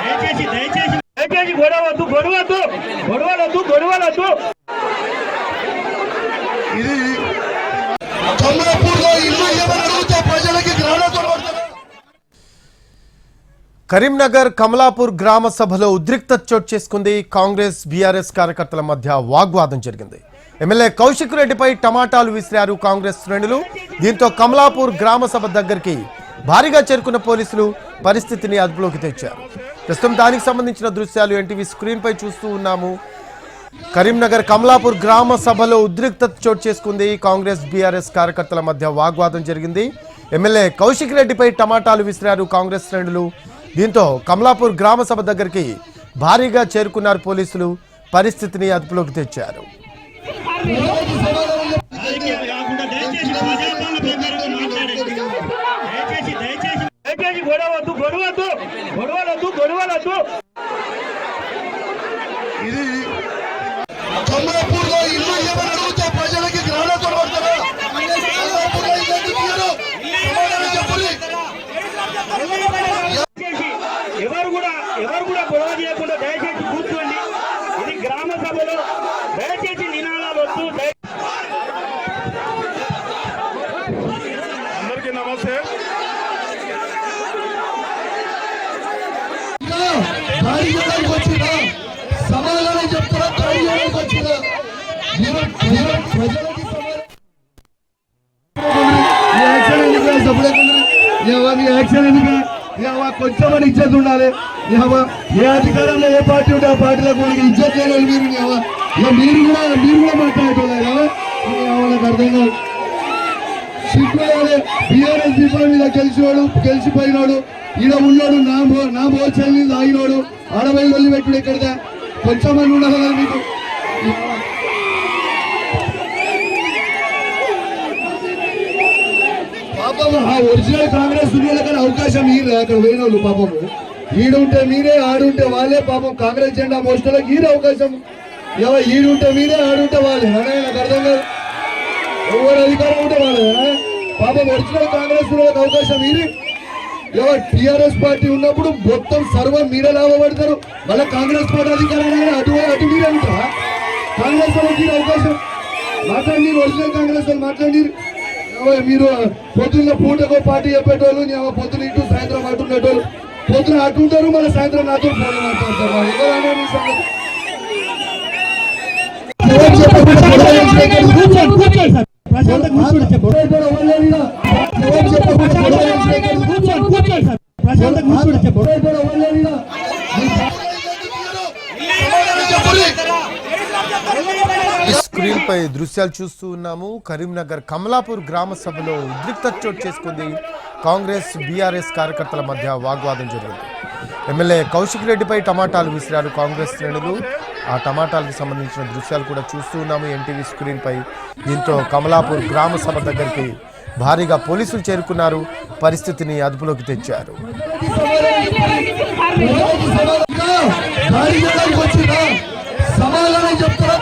దయచేసి దయచేసి దయచేసి గొడవద్దు గొడవద్దు గొడవలొద్దు గొడవలొద్దు. ఇది కమలాపూర్లో ఇల్లు ఏమని అడిగితే ప్రజలకి కరీంనగర్ కమలాపూర్ గ్రామ సభలో ఉద్రిక్తత చోటు చేసుకుంది. కాంగ్రెస్ బీఆర్ఎస్ కార్యకర్తల మధ్య వాగ్వాదం జరిగింది. ఎమ్మెల్యే కౌశిక్ రెడ్డిపై టమాటాలు విసిరారు కాంగ్రెస్ శ్రేణులు. దీంతో కమలాపూర్ గ్రామ సభ దగ్గరికి భారీగా చేరుకున్న పోలీసులు పరిస్థితిని అదుపులోకి తెచ్చారు. ప్రస్తుతం దానికి సంబంధించిన దృశ్యాలు ఎన్టీవీ స్క్రీన్ పై చూస్తూ ఉన్నాము. కరీంనగర్ కమలాపూర్ గ్రామ సభలో ఉద్రిక్తత చోటు చేసుకుంది. కాంగ్రెస్ బీఆర్ఎస్ కార్యకర్తల మధ్య వాగ్వాదం జరిగింది. ఎమ్మెల్యే కౌశిక్ రెడ్డిపై టమాటాలు విసిరారు కాంగ్రెస్ శ్రేణులు. దీంతో కమలాపూర్ గ్రామ సభ దగ్గరికి భారీగా చేరుకున్నారు పోలీసులు. పరిస్థితిని అదుపులోకి తెచ్చారు. ఇది కమలాపూర్లో ఇల్లు ఏమని అడిగితే ప్రజలకి గ్రహణతో పడతారా? ఎవరు కూడా గొడవ చేయకుండా దయచేసి కూర్చోండి. ఇది గ్రామ సభలో దయచేసి నినాదాలు వద్దు. అందరికీ నమస్తే. సమాధానం చెప్తారా? కొంచెమని ఇజ్జత్ ఉండాలి. ఏ అధికారంలో ఏ పార్టీ ఉంటే ఆ పార్టీలో కూడా ఇజ్జత్ లేని మీరు కూడా మాట్లాడేటోళ్ళు నాకు అర్థం కాదు. సిగ్గులాలి. బీఆర్ఎస్ దీపాల మీద గెలిచిపోయినాడు. ఈడ ఉన్నాడు నా భోజనం తాగినోడు ఆడవై వల్లి పెట్టుడు ఎక్కడిదా కొంచెమని ఉండాలి కదా మీకు. పాపము ఆ ఒరిజినల్ కాంగ్రెస్ దునియాలకన్నా అవకాశం ఈరు అక్కడ పోయిన వాళ్ళు. పాపము ఈడుంటే మీరే ఆడుంటే వాళ్ళే. పాపం కాంగ్రెస్ జెండా మోస్టర్లకు ఈరు అవకాశం. ఈడుంటే మీరే ఆడుంటే వాళ్ళే. నాకు అర్థం కాదు. ఎవరు అధికారం ఉంటే వాళ్ళే. పాపం ఒరిజినల్ కాంగ్రెస్ దునియాలకు అవకాశం ఈరు. టీఆర్ఎస్ పార్టీ ఉన్నప్పుడు మొత్తం సర్వం మీరే లాభపడతారు. మళ్ళీ కాంగ్రెస్ పార్టీ అధికారం అటు మీరే ఉంటారా? కాంగ్రెస్ వాళ్ళకి అవకాశం మాట్లాడి ఒరిజినల్ కాంగ్రెస్ వాళ్ళు మాట్లాడి. మీరు పొద్దున్న పూటకో పార్టీ చెప్పేటోళ్ళు, పొద్దున ఇటు సాయంత్రం అటు ఉండేటోళ్ళు. పొద్దున అటు ఉంటారు, మళ్ళీ సాయంత్రం నాతో ఫోన్ మాట్లాడతారు. స్క్రీన్ పై దృశ్యాలు చూస్తూ ఉన్నాము. కరీంనగర్ కమలాపూర్ గ్రామ సభలో ఉద్రిక్తత చోటు చేసుకుంది. కాంగ్రెస్ బీఆర్ఎస్ కార్యకర్తల మధ్య వాగ్వాదం జరిగింది. ఎమ్మెల్యే కౌశిక్ రెడ్డిపై టమాటాలు విసిరారు కాంగ్రెస్ శ్రేణులు. ఆ టమాటాలకు సంబంధించిన దృశ్యాలు కూడా చూస్తూ ఉన్నాము ఎన్టీవీ స్క్రీన్ పై. దీంతో కమలాపూర్ గ్రామ సభ దగ్గరికి భారీగా పోలీసులు చేరుకున్నారు. పరిస్థితిని అదుపులోకి తెచ్చారు. సమాధానం చెప్తారా?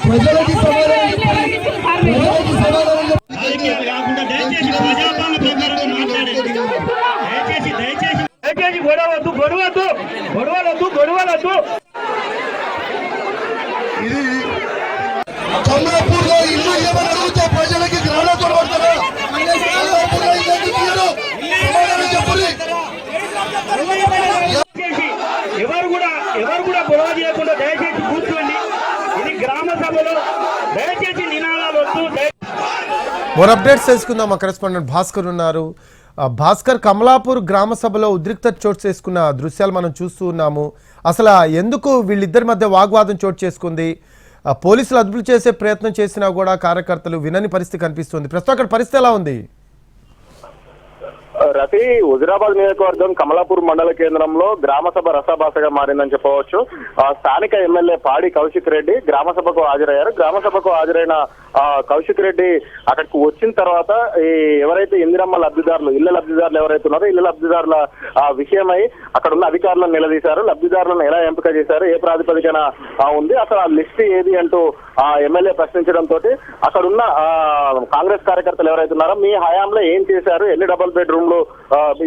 ప్రజలకి దయచేసి గొడవద్దు గొడవద్దు గొడవలొద్దు గొడవలొద్దు. ఇది కమలాపూర్లో ఇల్లు ఏమని అడిగితే ప్రజలకి గ్రహణతో పడతారా? ఎవరు కూడా గొడవ చేయకుండా దయచేసి కూర్చోండి. ఇది గ్రామ సభలో దయచేసి నినాదాలు వద్దు. మోర్ అప్డేట్స్ తెలుసుకుందాం. మా కరెస్పాండెంట్ భాస్కర్ ఉన్నారు. భాస్కర్, కమలాపూర్ గ్రామ సభలో ఉద్రిక్తత చోటు చేసుకున్న దృశ్యాలు మనం చూస్తూ ఉన్నాము. అసలు ఎందుకు వీళ్ళిద్దరి మధ్య వాగ్వాదం చోటు చేసుకుంది? పోలీసులు అదుపులు చేసే ప్రయత్నం చేసినా కూడా కార్యకర్తలు వినని పరిస్థితి కనిపిస్తుంది. ప్రస్తుతం అక్కడ పరిస్థితి ఎలా ఉంది? రతి, హుజురాబాద్ నియోజకవర్గం కమలాపూర్ మండల కేంద్రంలో గ్రామ సభ రసాభాసగా మారిందని చెప్పవచ్చు. స్థానిక ఎమ్మెల్యే పాడి కౌశిక్ రెడ్డి గ్రామ సభకు హాజరయ్యారు. గ్రామ సభకు హాజరైన కౌశిక్ రెడ్డి అక్కడికి వచ్చిన తర్వాత ఎవరైతే ఇందిరమ్మ లబ్ధిదారులు, ఇళ్ల లబ్ధిదారులు ఎవరైతే ఉన్నారో ఇళ్ల లబ్ధిదారుల విషయమై అక్కడ ఉన్న అధికారులను నిలదీశారు. లబ్ధిదారులను ఎలా ఎంపిక చేశారు, ఏ ప్రాతిపదికన ఉంది, అసలు ఆ లిస్ట్ ఏది అంటూ ఎమ్మెల్యే ప్రశ్నించడంతో అక్కడ ఉన్న కాంగ్రెస్ కార్యకర్తలు ఎవరైతే ఉన్నారో మీ హయాంలో ఏం చేశారు, ఎన్ని డబుల్ బెడ్రూమ్లు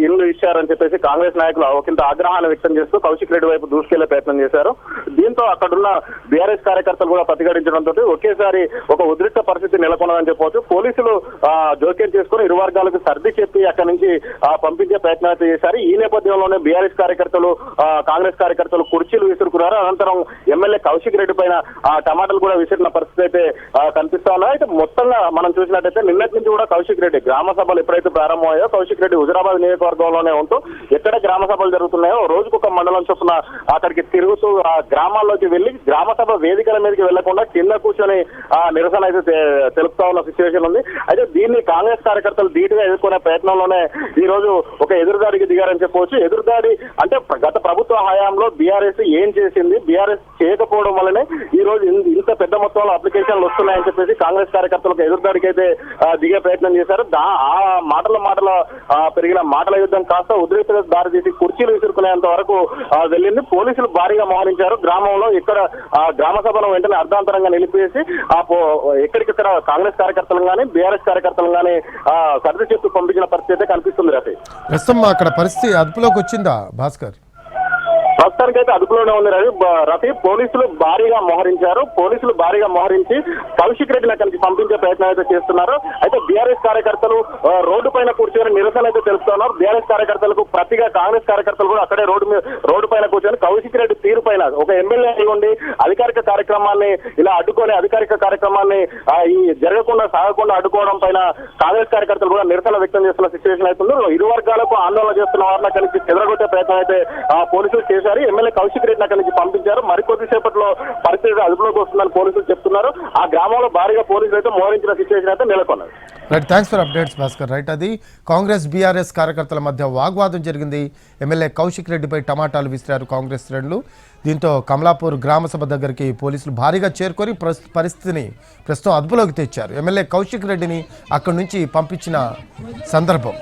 ఇల్లు ఇచ్చారని చెప్పేసి కాంగ్రెస్ నాయకులు ఒకంత ఆగ్రహాన్ని వ్యక్తం చేస్తూ కౌశిక్ రెడ్డి వైపు దూసుకెళ్లే ప్రయత్నం చేశారు. దీంతో అక్కడున్న బీఆర్ఎస్ కార్యకర్తలు కూడా ప్రతిఘటించడంతో ఒకేసారి ఒక ఉద్రిక్త పరిస్థితి నెలకొన్నదని చెప్పవచ్చు. పోలీసులు జోక్యం చేసుకుని ఇరు వర్గాలకు సర్ది చెప్పి అక్కడి నుంచి పంపించే ప్రయత్నం అయితే చేశారు. ఈ నేపథ్యంలోనే బీఆర్ఎస్ కార్యకర్తలు కాంగ్రెస్ కార్యకర్తలు కుర్చీలు విసురుకున్నారు. అనంతరం ఎమ్మెల్యే కౌశిక్ రెడ్డి పైన టమాటాలు కూడా విసిరిన పరిస్థితి అయితే కనిపిస్తా ఉన్నాయి. అయితే మొత్తంగా మనం చూసినట్టయితే నిన్నటి నుంచి కూడా కౌశిక్ రెడ్డి గ్రామ సభలు ఎప్పుడైతే ప్రారంభమయ్యో కౌశిక్ రెడ్డి హుజరాబాద్ నియోజకవర్గంలోనే ఉంటూ ఎక్కడ గ్రామ సభలు జరుగుతున్నాయో రోజుకొక మండలం చొప్పున అక్కడికి తిరుగుతూ ఆ గ్రామాల్లోకి వెళ్లి గ్రామ సభ వేదికల మీదకి వెళ్లకుండా కింద కూర్చొని నిరసన అయితే తెలుపుతా ఉన్న సిచ్యువేషన్ ఉంది. అయితే దీన్ని కాంగ్రెస్ కార్యకర్తలు ధీటుగా ఎదుర్కొనే ప్రయత్నంలోనే ఈ రోజు ఒక ఎదురుదాడికి దిగారని చెప్పవచ్చు. ఎదురుదాడి అంటే గత ప్రభుత్వ హయాంలో బీఆర్ఎస్ ఏం చేసింది, బీఆర్ఎస్ చేయకపోవడం వల్లనే ఈ రోజు ఇంత పెద్ద మొత్తంలో అప్లికేషన్లు వస్తున్నాయని చెప్పేసి కాంగ్రెస్ కార్యకర్తలకు ఎదురుదాడికి అయితే దిగే ప్రయత్నం చేశారు. ఆ మాటల పెరిగిన మాటల యుద్ధం కాస్త ఉద్రిక్తత దారితీసి కుర్చీలు విసురుకునేంత వరకు వెళ్ళింది. పోలీసులు భారీగా మోహరించారు. గ్రామంలో ఇక్కడ గ్రామ సభను వెంటనే అర్ధాంతరంగా నిలిపేసి ఎక్కడికక్కడ కాంగ్రెస్ కార్యకర్తలు కానీ బీఆర్ఎస్ కార్యకర్తలు కానీ సర్ది చెప్తూ పంపించిన పరిస్థితి అయితే కనిపిస్తుంది. రఫీ, ప్రస్తుతం అక్కడ పరిస్థితి అదుపులోకి వచ్చిందా భాస్కర్? ప్రస్తుతానికైతే అదుపులోనే ఉంది రఫీ. పోలీసులు భారీగా మోహరించి కౌశిక్ రెడ్డిని అక్కడికి పంపించే ప్రయత్నం అయితే చేస్తున్నారు. అయితే బీఆర్ఎస్ కార్యకర్తలు రోడ్డు పైన కూర్చొని నిరసన అయితే తెలుపుతున్నారు. బీఆర్ఎస్ కార్యకర్తలకు ప్రతిగా కాంగ్రెస్ కార్యకర్తలు కూడా అక్కడే రోడ్డు పైన కూర్చొని కౌశిక్ రెడ్డి తీరు పైన ఒక ఎమ్మెల్యే అయి ఉండి అధికారిక కార్యక్రమాన్ని ఇలా అడ్డుకొని అధికారిక కార్యక్రమాన్ని ఈ జరగకుండా సాగకుండా అడ్డుకోవడం పైన కాంగ్రెస్ కార్యకర్తలు కూడా నిరసన వ్యక్తం చేస్తున్న సిచ్యువేషన్ అవుతుంది. ఇరు వర్గాలకు ఆందోళన చేస్తున్న వారిని అక్కడి నుంచి చెదరగొట్టే ప్రయత్నం అయితే పోలీసులు చేశారు. ఎమ్మెల్యే కౌశిక్ రెడ్డిని అక్కడి నుంచి పంపించారు. మరికొద్దిసేపట్లో పరిస్థితి అదుపులోకి వస్తుందని పోలీసులు చెప్తున్నారు. ఆ గ్రామంలో భారీగా పోలీసులు అయితే మోహరించిన సిచ్యువేషన్ అయితే నెలకొన్నది. Right, thanks for updates Bhaskar. Right, అది కాంగ్రెస్ బీఆర్ఎస్ కార్యకర్తల మధ్య వాగ్వాదం జరిగింది. ఎమ్మెల్యే కౌశిక్ రెడ్డిపై టమాటాలు విసిరారు కాంగ్రెస్ శ్రేణులు. దీంతో కమలాపూర్ గ్రామ సభ దగ్గరికి పోలీసులు భారీగా చేరుకొని పరిస్థితిని ప్రస్తుతం అదుపులోకి తెచ్చారు. ఎమ్మెల్యే కౌశిక్ రెడ్డిని అక్కడి నుంచి పంపించిన సందర్భం.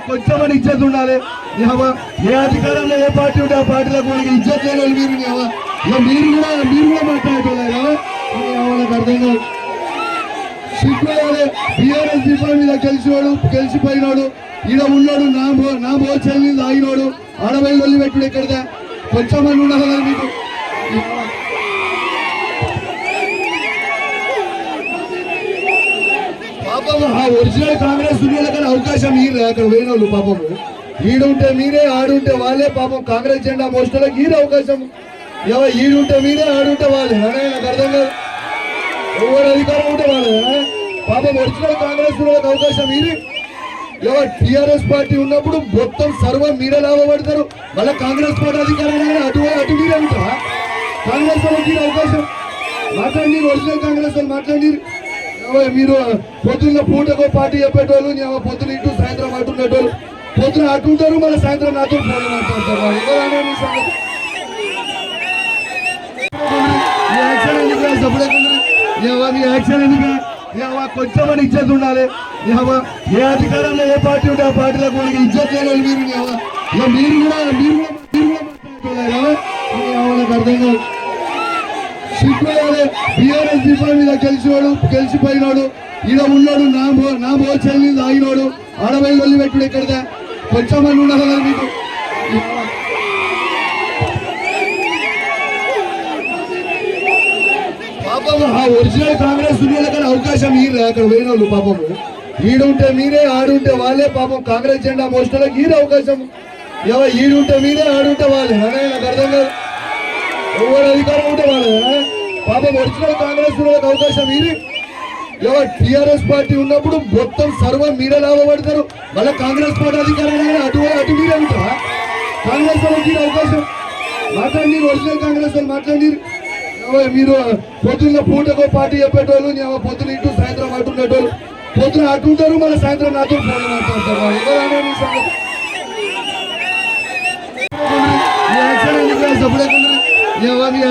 కొంచెం ఇజ్జత్ ఉండాలి. ఏ అధికారంలో ఏ పార్టీ ఉంటే ఆ పార్టీలకు ఇజ్జత్ లేని మీరు కూడా మాట్లాడేటోళ్ళు నాకు అర్థం కాదు. సిగ్గుయాలి. బీఆర్ఎస్ దీపాల మీద గెలిచిపోయినాడు, ఈడ ఉన్నాడు, నా మోచల్ని తాగినోడు, ఆడవై వల్లి పెట్టుడు ఎక్కడదా కొంచెం మంది ఉండాలి కదా మీకు. పాపము ఆ ఒరిజినల్ కాంగ్రెస్ దునియాలకన్నా అవకాశం ఈరు అక్కడ పోయిన వాళ్ళు. పాపము ఈడుంటే మీరే ఆడుంటే వాళ్ళే. పాపం కాంగ్రెస్ జెండా మోస్టర్లకు ఈరు అవకాశం. ఈడుంటే మీరే ఆడుంటే వాళ్ళే. నాకు అర్థం కాదు. ఎవరు అధికారం ఉంటే వాళ్ళే. పాపం ఒరిజినల్ కాంగ్రెస్ దునియాలకు అవకాశం ఈరు. టీఆర్ఎస్ పార్టీ ఉన్నప్పుడు మొత్తం సర్వం మీరే లాభపడతారు. మళ్ళీ కాంగ్రెస్ పార్టీ అధికారం అటు మీరే ఉంటారా? కాంగ్రెస్ వాళ్ళకి అవకాశం మాట్లాడి, ఒరిజినల్ కాంగ్రెస్ వాళ్ళు మాట్లాడి. మీరు పొద్దున్న పూటకో పార్టీ చెప్పేటోళ్ళు, పొద్దున ఇటు సాయంత్రం అటు ఉండేటోళ్ళు. పొద్దున అటు ఉంటారు, మళ్ళీ సాయంత్రం నాతో ఫోన్ మాట్లాడతారు. యాక్షన్ ఎందుకు? కొంచెం ఇజ్జత్ ఉండాలి. ఏ అధికారంలో ఏ పార్టీ ఉంటే ఆ పార్టీలకు ఇజ్జత్ లేని మీరు కూడా మాట్లాడేటోళ్ళు నాకు అర్థం కాదు. సిగ్గుయాలి. బీఆర్ఎస్ దీపాల మీద గెలిచిపోయినాడు, ఈడ ఉన్నాడు, నా మోచల్ని తాగినోడు, ఆడవై వల్లి పెట్టుడు ఎక్కడదా కొంచెం మంది ఉండాలి కదా మీకు. పాపము ఆ ఒరిజినల్ కాంగ్రెస్ దునియాలకన్నా అవకాశం ఈరు అక్కడ పోయిన వాళ్ళు. పాపము ఈడుంటే మీరే ఆడుంటే వాళ్ళే. పాపం కాంగ్రెస్ జెండా మోస్టర్లకు ఈరు అవకాశం. ఈడుంటే మీరే ఆడుంటే వాళ్ళే. నాకు అర్థం కాదు. ఎవరు అధికారం ఉంటే వాళ్ళే. పాపం ఒరిజినల్ కాంగ్రెస్ దునియాలకు అవకాశం ఈరు. టీఆర్ఎస్ పార్టీ ఉన్నప్పుడు మొత్తం సర్వం మీరే లాభపడతారు. మళ్ళీ కాంగ్రెస్ పార్టీ అధికారం అటు మీరే ఉంటారా? కాంగ్రెస్ వాళ్ళకి అవకాశం మాట్లాడి, ఒరిజినల్ కాంగ్రెస్ వాళ్ళు మాట్లాడి. మీరు పొద్దున్న పూటకో పార్టీ చెప్పేటోళ్ళు, పొద్దున ఇటు సాయంత్రం అటు ఉండేటోళ్ళు. పొద్దున అటు ఉంటారు, మళ్ళీ సాయంత్రం నాతో ఫోన్ మాట్లాడతారు.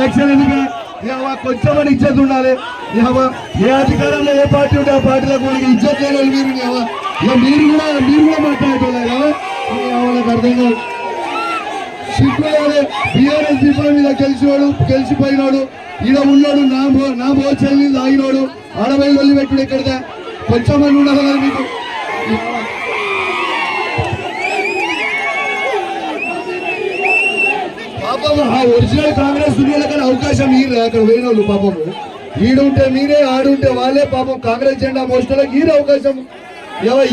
యాక్షన్ ఎందుకు? కొంచెం ఇజ్జత్ ఉండాలి. ఏ అధికారంలో ఏ పార్టీ ఉంటే ఆ పార్టీలకు ఇజ్జత్ లేని మీరు కూడా మాట్లాడేటోళ్ళు నాకు అర్థం కాదు. సిగ్గులే బీఆర్ఎస్ దీపాల మీద గెలిచిపోయినాడు. ఈడ ఉన్నాడు నా భోజనం తాగినోడు ఆడవై వల్లి పెట్టుడు ఎక్కడదా కొంచెం మంది ఉండాలి కదా మీకు. పాపం ఆ ఒరిజినల్ కాంగ్రెస్ దునియాలకన్నా అవకాశం ఈరు అక్కడ పోయిన వాళ్ళు పాపము. ఈడుంటే మీరే ఆడుంటే వాళ్ళే పాపం కాంగ్రెస్ జెండా మోస్టర్లకు ఈరు అవకాశం.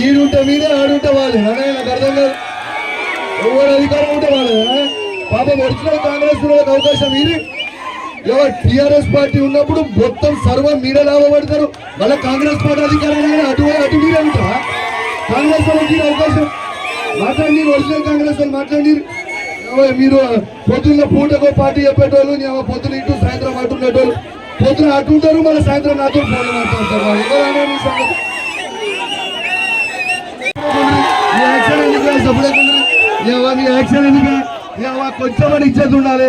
ఈడుంటే మీరే ఆడుంటే వాళ్ళే నాకు అర్థం కాదు. ఎవరు అధికారం ఉంటే వాళ్ళే పాపం ఒరిజినల్ కాంగ్రెస్ దునియాలకు అవకాశం ఈరు. టిఆర్ఎస్ పార్టీ ఉన్నప్పుడు మొత్తం సర్వం మీరే లాభపడతారు. మళ్ళీ కాంగ్రెస్ పార్టీ అధికారం అటు మీరే ఉంటారా? కాంగ్రెస్ వాళ్ళకి అవకాశం మాట్లాడి ఒరిజినల్ కాంగ్రెస్ వాళ్ళు మాట్లాడి మీరు పొద్దున్న పూటకో పార్టీ చెప్పేటోళ్ళు పొద్దున ఇటు సాయంత్రం అటు ఉండేటోళ్ళు పొద్దున అటు ఉంటారు మళ్ళీ సాయంత్రం నాతో ఫోన్లు మాట్లాడతారు. మీ యాక్షన్ ఎందుకు కొంచెం ఇజ్జత్ ఉండాలి.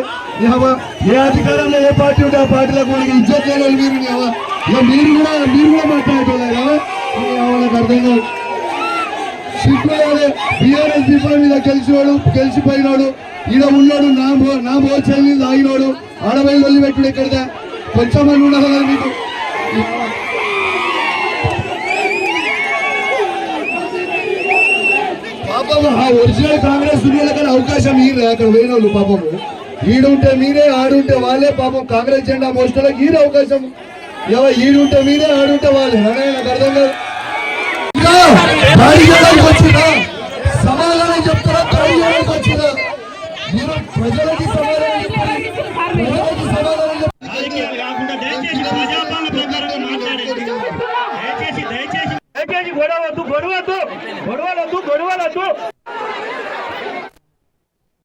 ఏ అధికారంలో ఏ పార్టీ ఉంటే ఆ పార్టీలో కూడా ఇజ్జత్ లేని వాళ్ళు మీరు కూడా మాట్లాడేటోళ్ళు నాకు అర్థం కాదు. సిగ్గులే బీఆర్ఎస్ దీపాల మీద గెలిచిపోయినాడు. ఈడ ఉన్నాడు నా భోజనం తాగినోడు ఆడవై వల్లి పెట్టుడు ఎక్కడదా కొంచెం మంది ఉండాలి కదా మీకు. పాపము ఆ ఒరిజినల్ కాంగ్రెస్ దునియాలకన్నా అవకాశం ఈరు అక్కడ పోయిన వాళ్ళు పాపము. ఈడుంటే మీరే ఆడుంటే వాళ్ళే పాపం కాంగ్రెస్ జెండా మోస్టర్లకు ఈరు అవకాశం. ఈడుంటే మీరే ఆడుంటే వాళ్ళే నాకు అర్థం కాదు. వచ్చినా సమాధానం చెప్తారా? దాడి వచ్చినా మీరు ప్రజలకి సమాధానం చెప్పాలి. ప్రజలకి సమాధానం చెప్పాలి. రాజకీయాలు కాకుండా దయచేసి ప్రజాపాలన ప్రకారంగా మాట్లాడండి. దయచేసి గొడవద్దు.